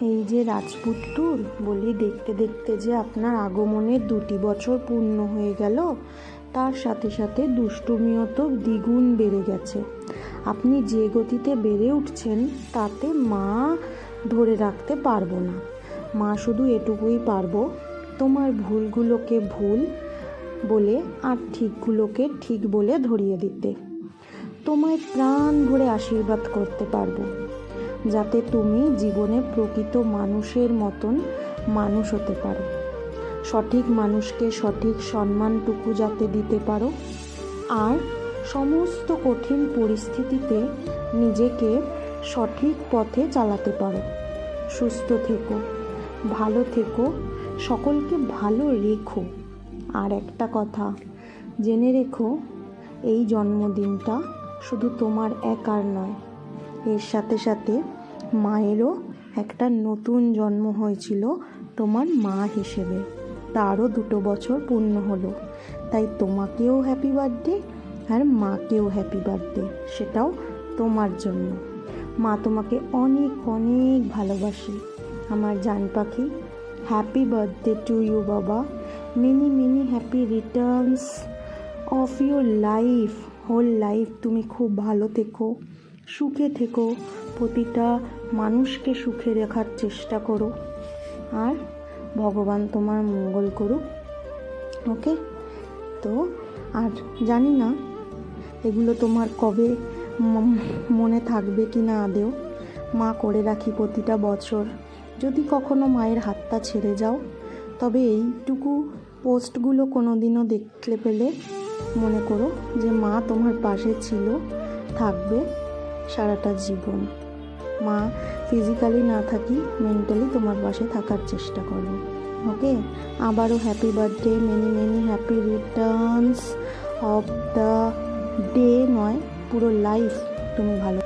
এই যে রাজপুত ট্যুর বলি, দেখতে দেখতে যে আপনার আগমনের 2টি বছর পূর্ণ হয়ে গেল, তার সাথে সাথে দুষ্টুমিও তো দ্বিগুণ বেড়ে গেছে। আপনি যে গতিতে বেড়ে উঠছেন তাতে মা ধরে রাখতে পারবো না। মা শুধু এটুকুই পারবো, তোমার ভুলগুলোকে ভুল বলে আর ঠিকগুলোকে ঠিক বলে ধরিয়ে দিতে। তোমায় প্রাণ ভরে আশীর্বাদ করতে পারবো, যাতে তুমি জীবনে প্রকৃত মানুষের মতন মানুষ হতে পারো, সঠিক মানুষকে সঠিক সম্মানটুকু যাতে দিতে পারো, আর সমস্ত কঠিন পরিস্থিতিতে নিজেকে সঠিক পথে চালাতে পারো। সুস্থ থেকো, ভালো থেকো, সকলকে ভালো রেখো। আর একটা কথা জেনে রেখো, এই জন্মদিনটা শুধু তোমার একার নয়, এর সাথে সাথে মায়েরও একটা নতুন জন্ম হয়েছিল তোমার মা হিসেবে, তারও 2 বছর পূর্ণ হলো। তাই তোমাকেও হ্যাপি বার্থডে আর মাকেও হ্যাপি বার্থডে, সেটাও তোমার জন্য। মা তোমাকে অনেক অনেক ভালোবাসি আমার জান পাখি। হ্যাপি বার্থডে টু ইউ বাবা। Many many happy returns of your life, whole life. তুমি খুব ভালো থেকো, সুখে থেকো, প্রতিটা মানুষকে সুখে রাখার চেষ্টা করো, আর ভগবান তোমার মঙ্গল করুক। ওকে? তো আর জানি না এগুলো তোমার কবে মনে থাকবে কি না আদেও। মা করে রাখি প্রতিটা বছর। যদি কখনো মায়ের হাতটা ছেড়ে যাও, তবে এইটুকু পোস্টগুলো কোনো দিনও দেখতে পেলে মনে করো যে মা তোমার পাশে ছিল, থাকবে সারাটা জীবন। মা ফিজিক্যালি না থাকি, মেন্টালি তোমার পাশে থাকার চেষ্টা করবে। ওকে? আবারও happy birthday, many many happy returns of the day নয়, পুরো লাইফ তুমি ভালো